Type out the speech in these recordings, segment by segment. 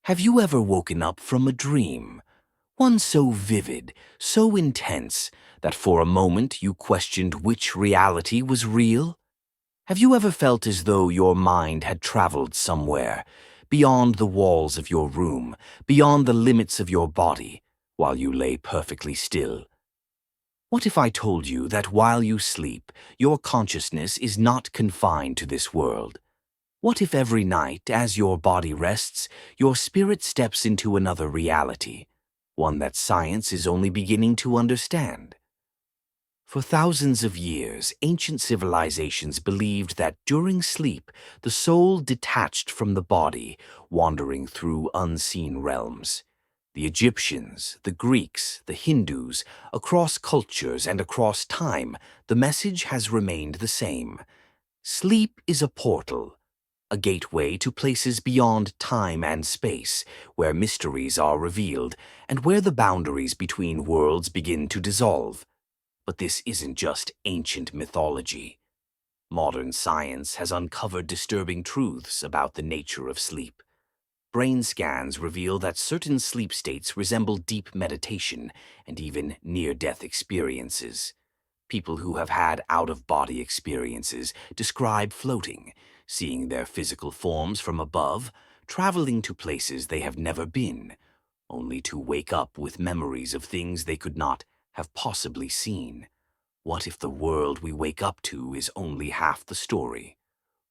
Have you ever woken up from a dream? One so vivid, so intense, that for a moment you questioned which reality was real? Have you ever felt as though your mind had traveled somewhere, beyond the walls of your room, beyond the limits of your body, while you lay perfectly still? What if I told you that while you sleep, your consciousness is not confined to this world? What if every night, as your body rests, your spirit steps into another reality, one that science is only beginning to understand? For thousands of years, ancient civilizations believed that during sleep, the soul detached from the body, wandering through unseen realms. The Egyptians, the Greeks, the Hindus, across cultures and across time, the message has remained the same. Sleep is a portal, a gateway to places beyond time and space, where mysteries are revealed and where the boundaries between worlds begin to dissolve. But this isn't just ancient mythology. Modern science has uncovered disturbing truths about the nature of sleep. Brain scans reveal that certain sleep states resemble deep meditation and even near-death experiences. People who have had out-of-body experiences describe floating, seeing their physical forms from above, traveling to places they have never been, only to wake up with memories of things they could not have possibly seen. What if the world we wake up to is only half the story?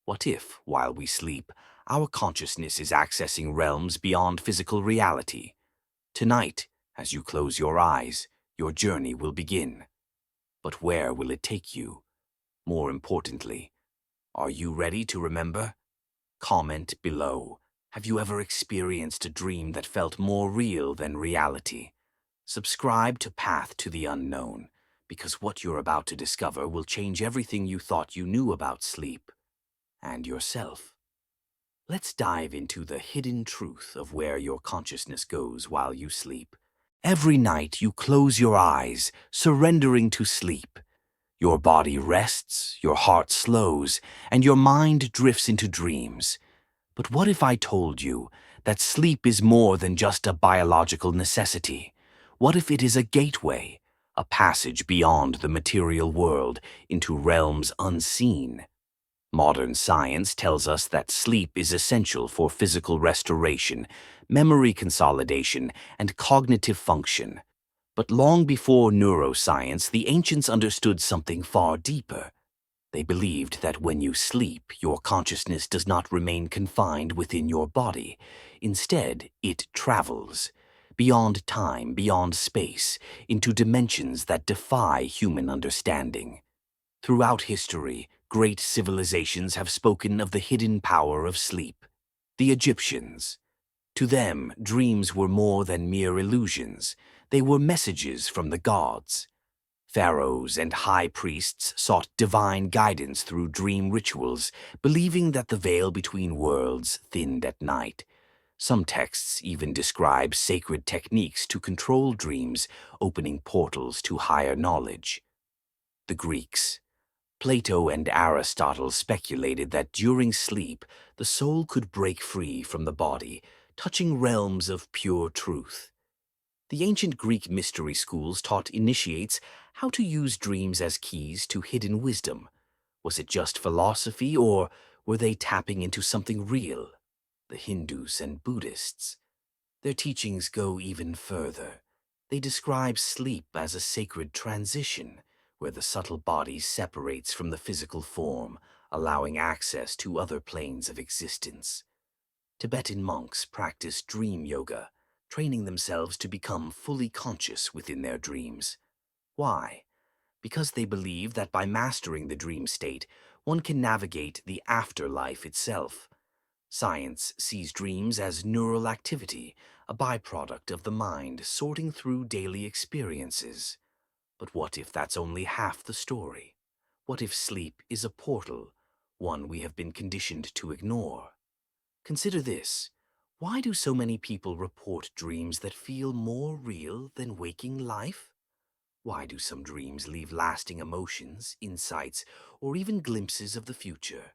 What if, while we sleep, our consciousness is accessing realms beyond physical reality? Tonight, as you close your eyes, your journey will begin. But where will it take you? More importantly, are you ready to remember? Comment below. Have you ever experienced a dream that felt more real than reality? Subscribe to Path to the Unknown, because what you're about to discover will change everything you thought you knew about sleep and yourself. Let's dive into the hidden truth of where your consciousness goes while you sleep. Every night you close your eyes, surrendering to sleep. Your body rests, your heart slows, and your mind drifts into dreams. But what if I told you that sleep is more than just a biological necessity? What if it is a gateway, a passage beyond the material world into realms unseen? Modern science tells us that sleep is essential for physical restoration, memory consolidation, and cognitive function. But long before neuroscience, the ancients understood something far deeper. They believed that when you sleep, your consciousness does not remain confined within your body. Instead, it travels beyond time, beyond space, into dimensions that defy human understanding. Throughout history, great civilizations have spoken of the hidden power of sleep. The Egyptians. To them, dreams were more than mere illusions. They were messages from the gods. Pharaohs and high priests sought divine guidance through dream rituals, believing that the veil between worlds thinned at night. Some texts even describe sacred techniques to control dreams, opening portals to higher knowledge. The Greeks. Plato and Aristotle speculated that during sleep, the soul could break free from the body, touching realms of pure truth. The ancient Greek mystery schools taught initiates how to use dreams as keys to hidden wisdom. Was it just philosophy, or were they tapping into something real? The Hindus and Buddhists. Their teachings go even further. They describe sleep as a sacred transition, where the subtle body separates from the physical form, allowing access to other planes of existence. Tibetan monks practice dream yoga, training themselves to become fully conscious within their dreams. Why? Because they believe that by mastering the dream state, one can navigate the afterlife itself. Science sees dreams as neural activity, a byproduct of the mind sorting through daily experiences. But what if that's only half the story? What if sleep is a portal, one we have been conditioned to ignore? Consider this. Why do so many people report dreams that feel more real than waking life? Why do some dreams leave lasting emotions, insights, or even glimpses of the future?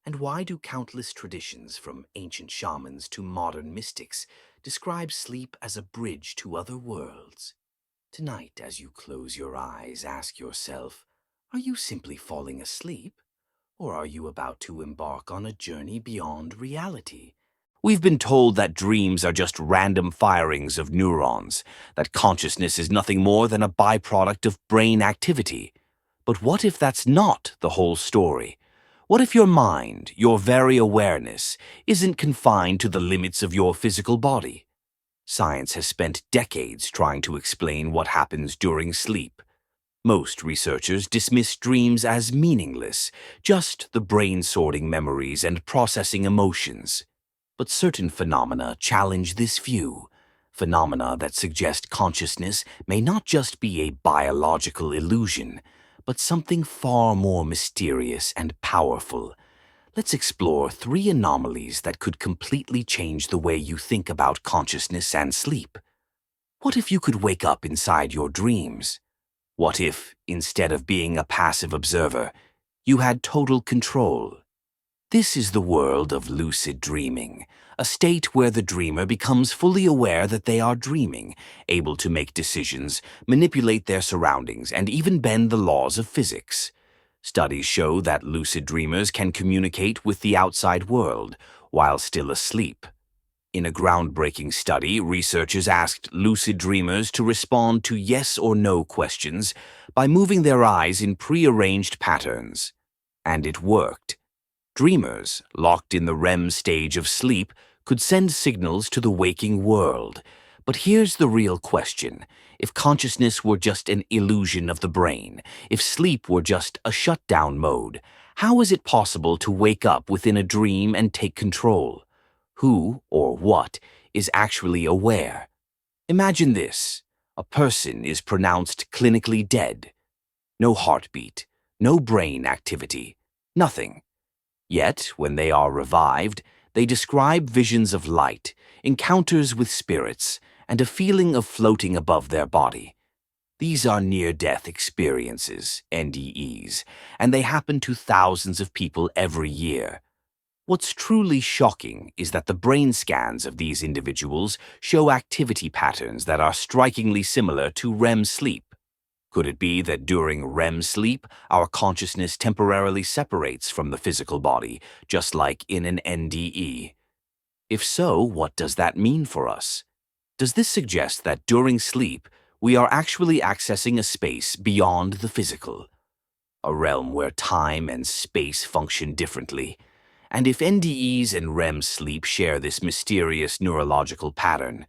And why do countless traditions, from ancient shamans to modern mystics, describe sleep as a bridge to other worlds? Tonight, as you close your eyes, ask yourself, are you simply falling asleep? Or are you about to embark on a journey beyond reality? We've been told that dreams are just random firings of neurons, that consciousness is nothing more than a byproduct of brain activity. But what if that's not the whole story? What if your mind, your very awareness, isn't confined to the limits of your physical body? Science has spent decades trying to explain what happens during sleep. Most researchers dismiss dreams as meaningless, just the brain sorting memories and processing emotions. But certain phenomena challenge this view. Phenomena that suggest consciousness may not just be a biological illusion, but something far more mysterious and powerful. Let's explore three anomalies that could completely change the way you think about consciousness and sleep. What if you could wake up inside your dreams? What if, instead of being a passive observer, you had total control? This is the world of lucid dreaming, a state where the dreamer becomes fully aware that they are dreaming, able to make decisions, manipulate their surroundings, and even bend the laws of physics. Studies show that lucid dreamers can communicate with the outside world while still asleep. In a groundbreaking study, researchers asked lucid dreamers to respond to yes or no questions by moving their eyes in prearranged patterns. And it worked. Dreamers, locked in the REM stage of sleep, could send signals to the waking world. But here's the real question. If consciousness were just an illusion of the brain, if sleep were just a shutdown mode, how is it possible to wake up within a dream and take control? Who or what is actually aware? Imagine this. A person is pronounced clinically dead. No heartbeat, no brain activity, nothing. Yet, when they are revived, they describe visions of light, encounters with spirits, and a feeling of floating above their body. These are near-death experiences, NDEs, and they happen to thousands of people every year. What's truly shocking is that the brain scans of these individuals show activity patterns that are strikingly similar to REM sleep. Could it be that during REM sleep, our consciousness temporarily separates from the physical body, just like in an NDE? If so, what does that mean for us? Does this suggest that during sleep, we are actually accessing a space beyond the physical? A realm where time and space function differently? And if NDEs and REM sleep share this mysterious neurological pattern,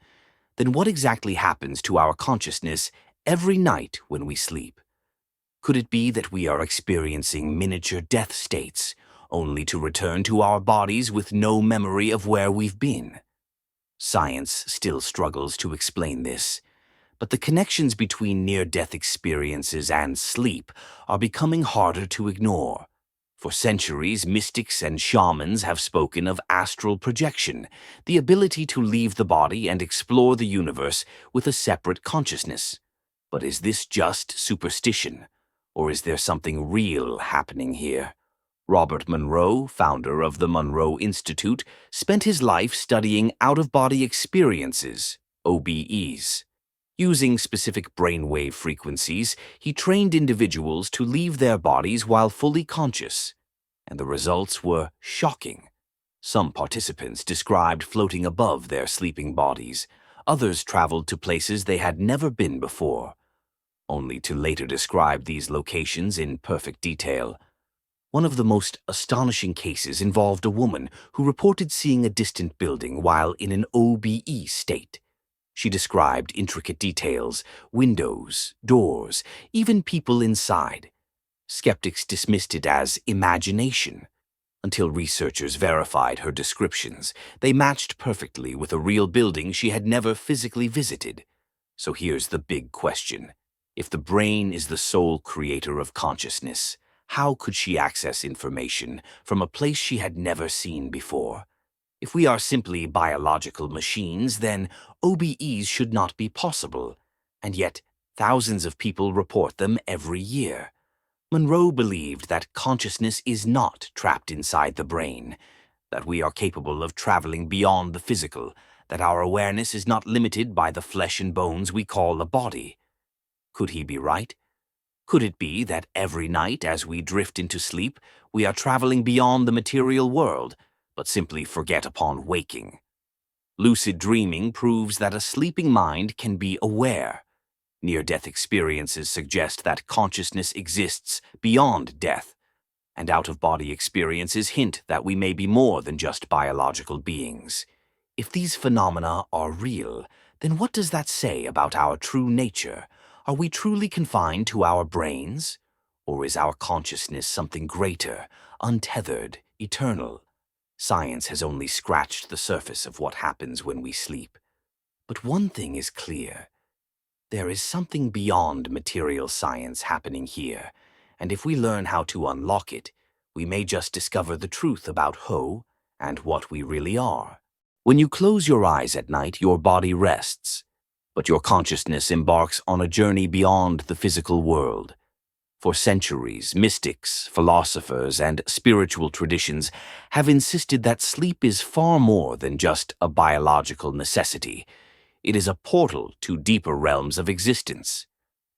then what exactly happens to our consciousness every night when we sleep? Could it be that we are experiencing miniature death states, only to return to our bodies with no memory of where we've been? Science still struggles to explain this, but the connections between near-death experiences and sleep are becoming harder to ignore. For centuries, mystics and shamans have spoken of astral projection, the ability to leave the body and explore the universe with a separate consciousness. But is this just superstition, or is there something real happening here? Robert Monroe, founder of the Monroe Institute, spent his life studying out-of-body experiences, OBEs. Using specific brainwave frequencies, he trained individuals to leave their bodies while fully conscious, and the results were shocking. Some participants described floating above their sleeping bodies. Others traveled to places they had never been before, only to later describe these locations in perfect detail. One of the most astonishing cases involved a woman who reported seeing a distant building while in an OBE state. She described intricate details, windows, doors, even people inside. Skeptics dismissed it as imagination. Until researchers verified her descriptions, they matched perfectly with a real building she had never physically visited. So here's the big question. If the brain is the sole creator of consciousness, how could she access information from a place she had never seen before? If we are simply biological machines, then OBEs should not be possible, and yet thousands of people report them every year. Monroe believed that consciousness is not trapped inside the brain, that we are capable of traveling beyond the physical, that our awareness is not limited by the flesh and bones we call a body. Could he be right? Could it be that every night as we drift into sleep, we are traveling beyond the material world, but simply forget upon waking? Lucid dreaming proves that a sleeping mind can be aware. Near-death experiences suggest that consciousness exists beyond death, and out-of-body experiences hint that we may be more than just biological beings. If these phenomena are real, then what does that say about our true nature? Are we truly confined to our brains? Or is our consciousness something greater, untethered, eternal? Science has only scratched the surface of what happens when we sleep. But one thing is clear. There is something beyond material science happening here, and if we learn how to unlock it, we may just discover the truth about who and what we really are. When you close your eyes at night, your body rests, but your consciousness embarks on a journey beyond the physical world. For centuries, mystics, philosophers, and spiritual traditions have insisted that sleep is far more than just a biological necessity. It is a portal to deeper realms of existence.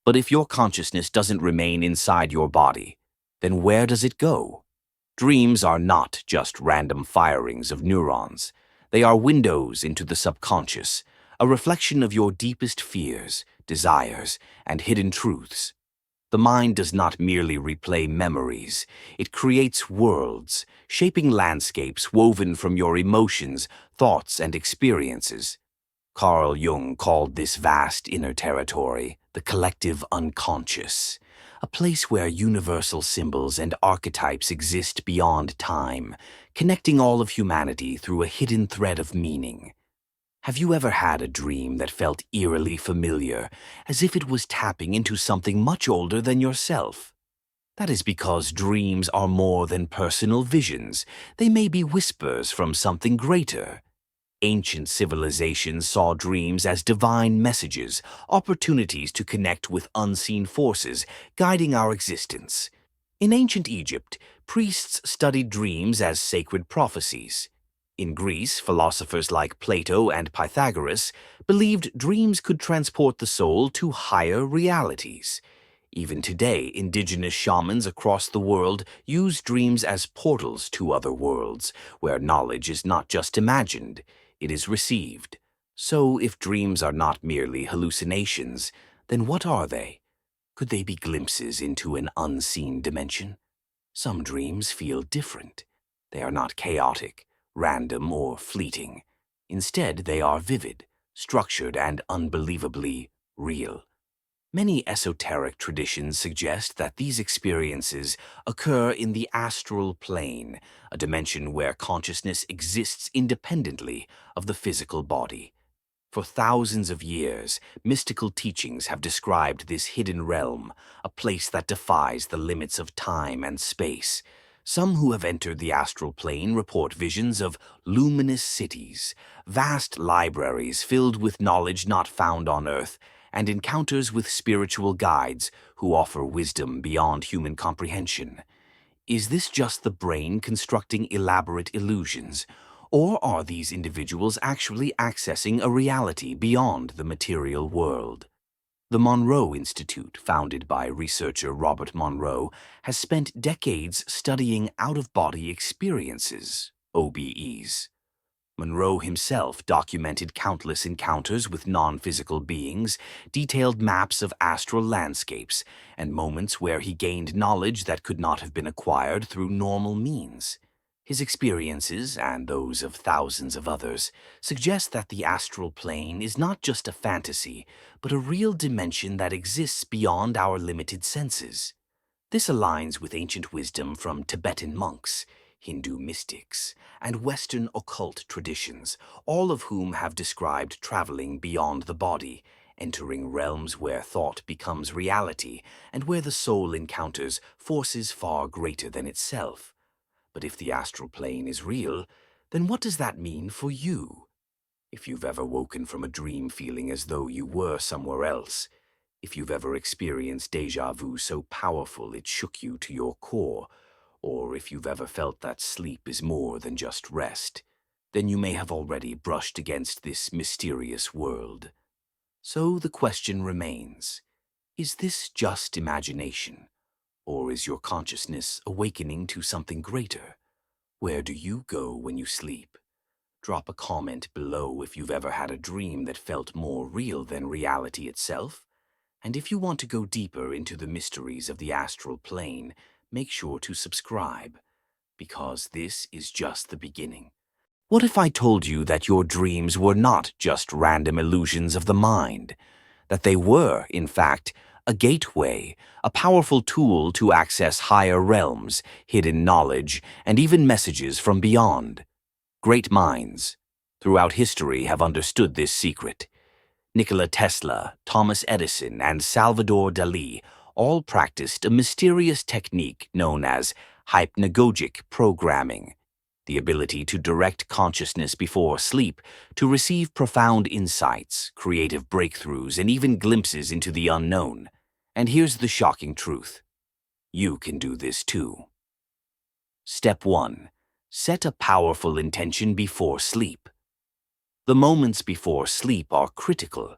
But if your consciousness doesn't remain inside your body, then where does it go? Dreams are not just random firings of neurons. They are windows into the subconscious, a reflection of your deepest fears, desires, and hidden truths. The mind does not merely replay memories. It creates worlds, shaping landscapes woven from your emotions, thoughts, and experiences. Carl Jung called this vast inner territory the collective unconscious, a place where universal symbols and archetypes exist beyond time, connecting all of humanity through a hidden thread of meaning. Have you ever had a dream that felt eerily familiar, as if it was tapping into something much older than yourself? That is because dreams are more than personal visions. They may be whispers from something greater. Ancient civilizations saw dreams as divine messages, opportunities to connect with unseen forces, guiding our existence. In ancient Egypt, priests studied dreams as sacred prophecies. In Greece, philosophers like Plato and Pythagoras believed dreams could transport the soul to higher realities. Even today, indigenous shamans across the world use dreams as portals to other worlds, where knowledge is not just imagined, it is received. So, if dreams are not merely hallucinations, then what are they? Could they be glimpses into an unseen dimension? Some dreams feel different. They are not chaotic, random, or fleeting. Instead, they are vivid, structured, and unbelievably real. Many esoteric traditions suggest that these experiences occur in the astral plane, a dimension where consciousness exists independently of the physical body. For thousands of years, mystical teachings have described this hidden realm, a place that defies the limits of time and space. Some who have entered the astral plane report visions of luminous cities, vast libraries filled with knowledge not found on Earth, and encounters with spiritual guides who offer wisdom beyond human comprehension. Is this just the brain constructing elaborate illusions? Or are these individuals actually accessing a reality beyond the material world? The Monroe Institute, founded by researcher Robert Monroe, has spent decades studying out-of-body experiences, OBEs. Monroe himself documented countless encounters with non-physical beings, detailed maps of astral landscapes, and moments where he gained knowledge that could not have been acquired through normal means. His experiences, and those of thousands of others, suggest that the astral plane is not just a fantasy, but a real dimension that exists beyond our limited senses. This aligns with ancient wisdom from Tibetan monks, Hindu mystics, and Western occult traditions, all of whom have described traveling beyond the body, entering realms where thought becomes reality and where the soul encounters forces far greater than itself. But if the astral plane is real, then what does that mean for you? If you've ever woken from a dream feeling as though you were somewhere else, If you've ever experienced déjà vu so powerful it shook you to your core, or if you've ever felt that sleep is more than just rest, then you may have already brushed against this mysterious world. So the question remains, is this just imagination, or is your consciousness awakening to something greater? Where do you go when you sleep? Drop a comment below if you've ever had a dream that felt more real than reality itself. And if you want to go deeper into the mysteries of the astral plane, make sure to subscribe, because this is just the beginning. What if I told you that your dreams were not just random illusions of the mind, that they were, in fact, a gateway, a powerful tool to access higher realms, hidden knowledge, and even messages from beyond? Great minds throughout history have understood this secret. Nikola Tesla, Thomas Edison, and Salvador Dali all practiced a mysterious technique known as hypnagogic programming, the ability to direct consciousness before sleep to receive profound insights, creative breakthroughs, and even glimpses into the unknown. And here's the shocking truth. You can do this too. Step 1. Set a powerful intention before sleep. The moments before sleep are critical.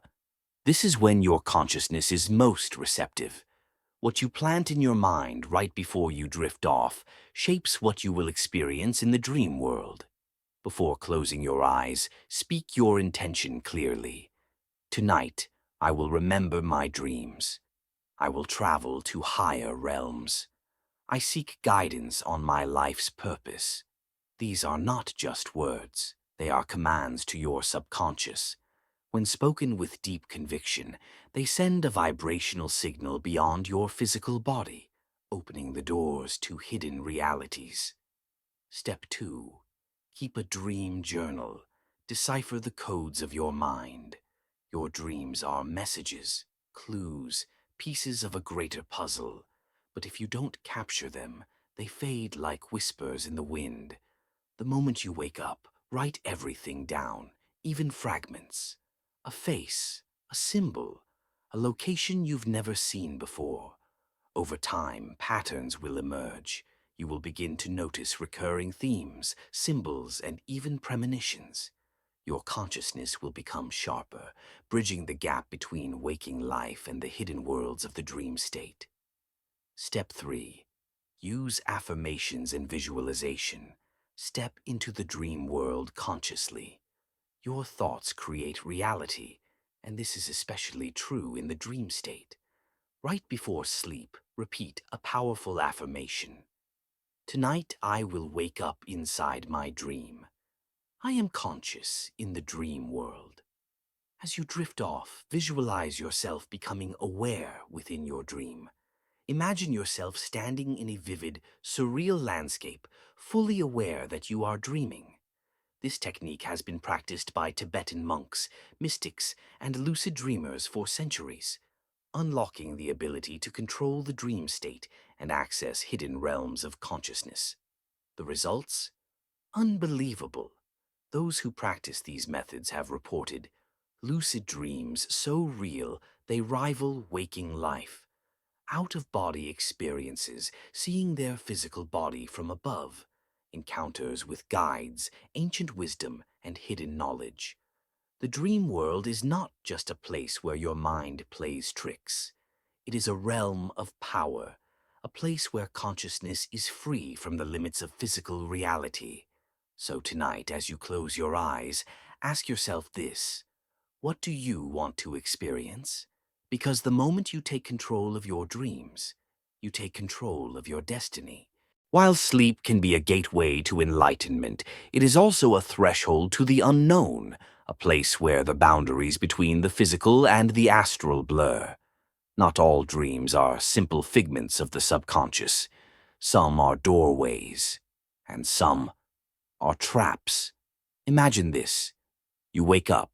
This is when your consciousness is most receptive. What you plant in your mind right before you drift off shapes what you will experience in the dream world. Before closing your eyes, speak your intention clearly. Tonight, I will remember my dreams. I will travel to higher realms. I seek guidance on my life's purpose. These are not just words. They are commands to your subconscious. When spoken with deep conviction, they send a vibrational signal beyond your physical body, opening the doors to hidden realities. Step 2. Keep a dream journal. Decipher the codes of your mind. Your dreams are messages, clues, pieces of a greater puzzle. But if you don't capture them, they fade like whispers in the wind. The moment you wake up, write everything down, even fragments. A face, a symbol, a location you've never seen before. Over time, patterns will emerge. You will begin to notice recurring themes, symbols, and even premonitions. Your consciousness will become sharper, bridging the gap between waking life and the hidden worlds of the dream state. Step 3. Use affirmations and visualization. Step into the dream world consciously. Your thoughts create reality, and this is especially true in the dream state. Right before sleep, repeat a powerful affirmation. Tonight I will wake up inside my dream. I am conscious in the dream world. As you drift off, visualize yourself becoming aware within your dream. Imagine yourself standing in a vivid, surreal landscape, fully aware that you are dreaming. This technique has been practiced by Tibetan monks, mystics, and lucid dreamers for centuries, unlocking the ability to control the dream state and access hidden realms of consciousness. The results? Unbelievable. Those who practice these methods have reported lucid dreams so real they rival waking life. Out-of-body experiences, seeing their physical body from above, encounters with guides, ancient wisdom, and hidden knowledge. The dream world is not just a place where your mind plays tricks. It is a realm of power, a place where consciousness is free from the limits of physical reality. So tonight, as you close your eyes, ask yourself this: what do you want to experience? Because the moment you take control of your dreams, you take control of your destiny. While sleep can be a gateway to enlightenment, it is also a threshold to the unknown, a place where the boundaries between the physical and the astral blur. Not all dreams are simple figments of the subconscious. Some are doorways, and some are traps. Imagine this. You wake up.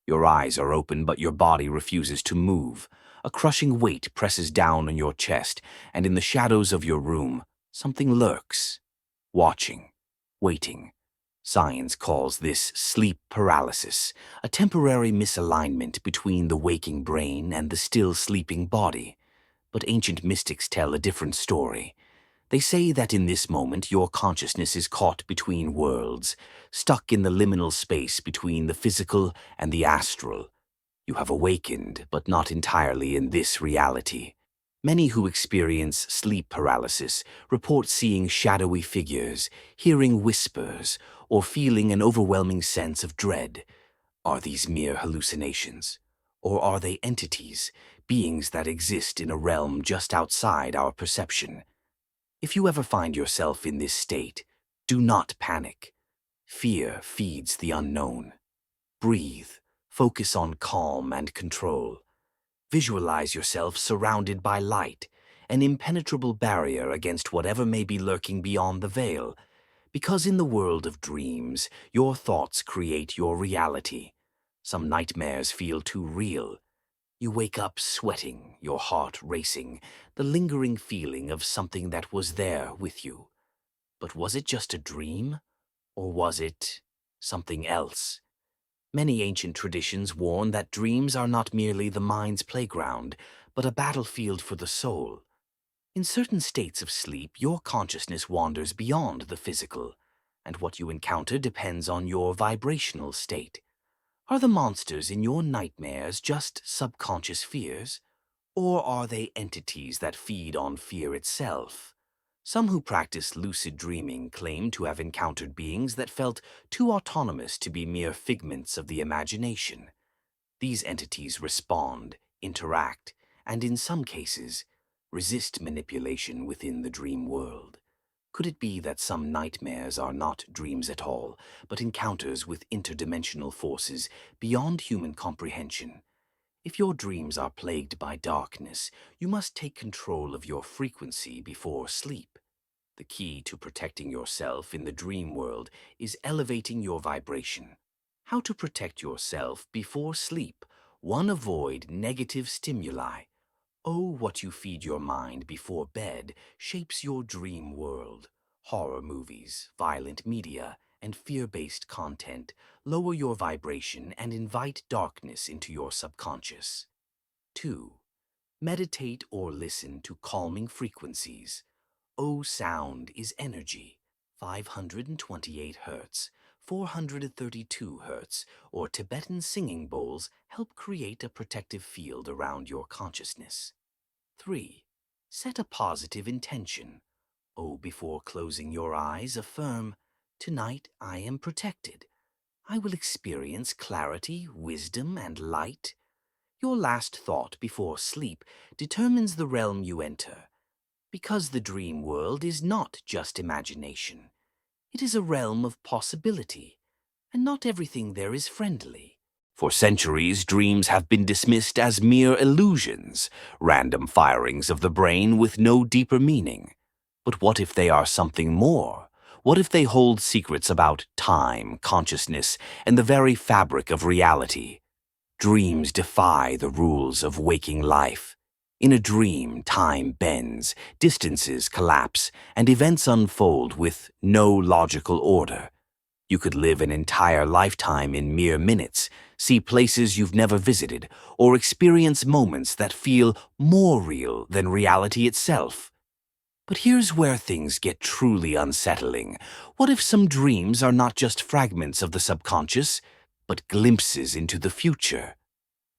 Your eyes are open, but your body refuses to move. A crushing weight presses down on your chest, and in the shadows of your room, something lurks, watching, waiting. Science calls this sleep paralysis, a temporary misalignment between the waking brain and the still sleeping body. But ancient mystics tell a different story. They say that in this moment your consciousness is caught between worlds, stuck in the liminal space between the physical and the astral. You have awakened, but not entirely in this reality. Many who experience sleep paralysis report seeing shadowy figures, hearing whispers, or feeling an overwhelming sense of dread. Are these mere hallucinations? Or are they entities, beings that exist in a realm just outside our perception? If you ever find yourself in this state, do not panic. Fear feeds the unknown. Breathe. Focus on calm and control. Visualize yourself surrounded by light, an impenetrable barrier against whatever may be lurking beyond the veil. Because in the world of dreams, your thoughts create your reality. Some nightmares feel too real. You wake up sweating, your heart racing, the lingering feeling of something that was there with you. But was it just a dream? Or was it something else? Many ancient traditions warn that dreams are not merely the mind's playground, but a battlefield for the soul. In certain states of sleep, your consciousness wanders beyond the physical, and what you encounter depends on your vibrational state. Are the monsters in your nightmares just subconscious fears, or are they entities that feed on fear itself? Some who practice lucid dreaming claim to have encountered beings that felt too autonomous to be mere figments of the imagination. These entities respond, interact, and in some cases, resist manipulation within the dream world. Could it be that some nightmares are not dreams at all, but encounters with interdimensional forces beyond human comprehension? If your dreams are plagued by darkness, you must take control of your frequency before sleep. The key to protecting yourself in the dream world is elevating your vibration. How to protect yourself before sleep? 1. Avoid negative stimuli. Oh, what you feed your mind before bed shapes your dream world. Horror movies, violent media, and fear-based content lower your vibration and invite darkness into your subconscious. 2. Meditate or listen to calming frequencies. O sound is energy, 528 Hz, 432 Hz, or Tibetan singing bowls help create a protective field around your consciousness. 3. Set a positive intention. O before closing your eyes, affirm, "Tonight I am protected. I will experience clarity, wisdom, and light." Your last thought before sleep determines the realm you enter. Because the dream world is not just imagination. It is a realm of possibility, and not everything there is friendly. For centuries, dreams have been dismissed as mere illusions, random firings of the brain with no deeper meaning. But what if they are something more? What if they hold secrets about time, consciousness, and the very fabric of reality? Dreams defy the rules of waking life. In a dream, time bends, distances collapse, and events unfold with no logical order. You could live an entire lifetime in mere minutes, see places you've never visited, or experience moments that feel more real than reality itself. But here's where things get truly unsettling. What if some dreams are not just fragments of the subconscious, but glimpses into the future?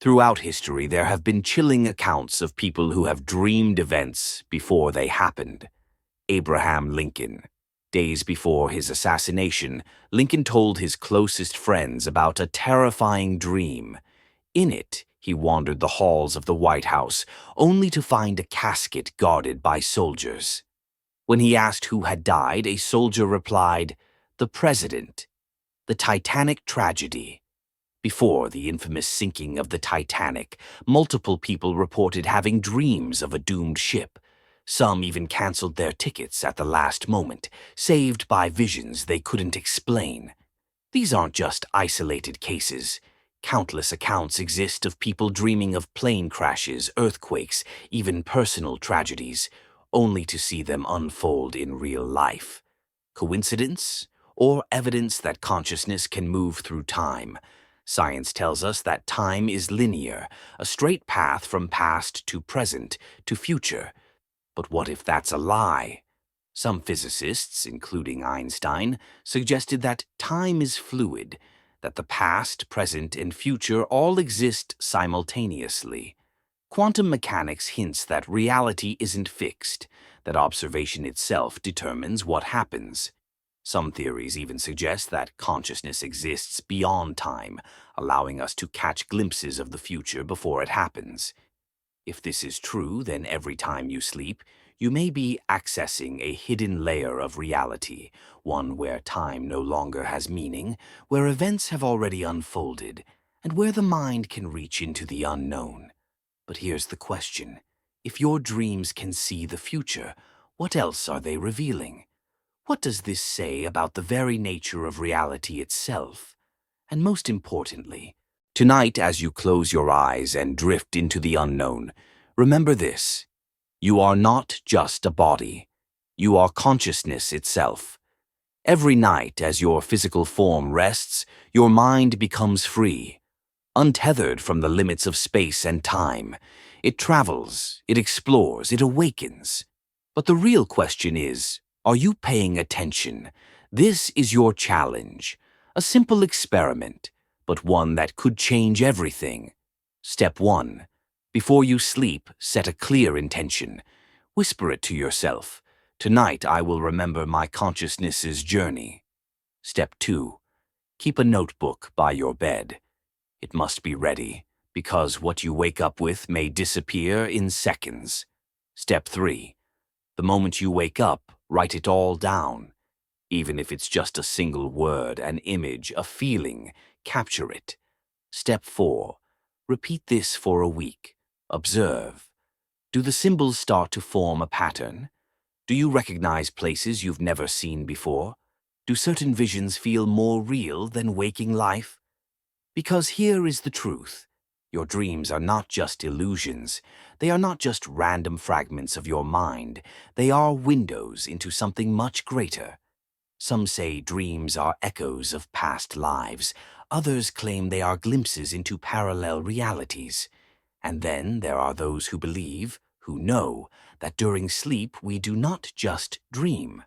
Throughout history, there have been chilling accounts of people who have dreamed events before they happened. Abraham Lincoln. Days before his assassination, Lincoln told his closest friends about a terrifying dream. In it, he wandered the halls of the White House, only to find a casket guarded by soldiers. When he asked who had died, a soldier replied, "The President." The Titanic tragedy. Before the infamous sinking of the Titanic, multiple people reported having dreams of a doomed ship. Some even canceled their tickets at the last moment, saved by visions they couldn't explain. These aren't just isolated cases. Countless accounts exist of people dreaming of plane crashes, earthquakes, even personal tragedies, only to see them unfold in real life. Coincidence? or evidence that consciousness can move through time. Science tells us that time is linear, a straight path from past to present to future. But what if that's a lie? Some physicists, including Einstein, suggested that time is fluid, that the past, present, and future all exist simultaneously. Quantum mechanics hints that reality isn't fixed, that observation itself determines what happens. Some theories even suggest that consciousness exists beyond time, allowing us to catch glimpses of the future before it happens. If this is true, then every time you sleep, you may be accessing a hidden layer of reality, one where time no longer has meaning, where events have already unfolded, and where the mind can reach into the unknown. But here's the question. If your dreams can see the future, what else are they revealing? What does this say about the very nature of reality itself? And most importantly, tonight as you close your eyes and drift into the unknown, remember this. You are not just a body. You are consciousness itself. Every night as your physical form rests, your mind becomes free. Untethered from the limits of space and time, it travels, it explores, it awakens. But the real question is, are you paying attention? This is your challenge. A simple experiment, but one that could change everything. Step 1. Before you sleep, set a clear intention. Whisper it to yourself. Tonight I will remember my consciousness's journey. Step 2. Keep a notebook by your bed. It must be ready, because what you wake up with may disappear in seconds. Step 3. The moment you wake up, write it all down. Even if it's just a single word, an image, a feeling, capture it. Step 4. Repeat this for a week. Observe. Do the symbols start to form a pattern? Do you recognize places you've never seen before? Do certain visions feel more real than waking life? Because here is the truth. Your dreams are not just illusions. They are not just random fragments of your mind. They are windows into something much greater. Some say dreams are echoes of past lives. Others claim they are glimpses into parallel realities. And then there are those who believe, who know, that during sleep we do not just dream.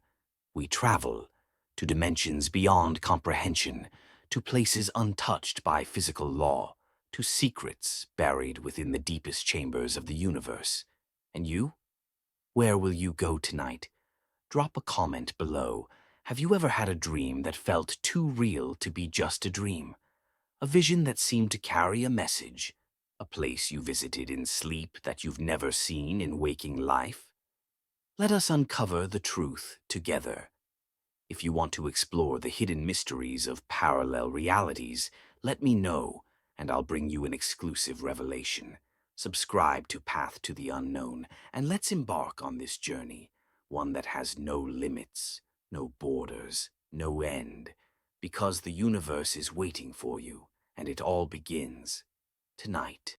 We travel to dimensions beyond comprehension, to places untouched by physical law, to secrets buried within the deepest chambers of the universe. And you? Where will you go tonight? Drop a comment below. Have you ever had a dream that felt too real to be just a dream? A vision that seemed to carry a message? A place you visited in sleep that you've never seen in waking life? Let us uncover the truth together. If you want to explore the hidden mysteries of parallel realities, let me know, and I'll bring you an exclusive revelation. Subscribe to Path to the Unknown, and let's embark on this journey, one that has no limits, no borders, no end, because the universe is waiting for you, and it all begins tonight.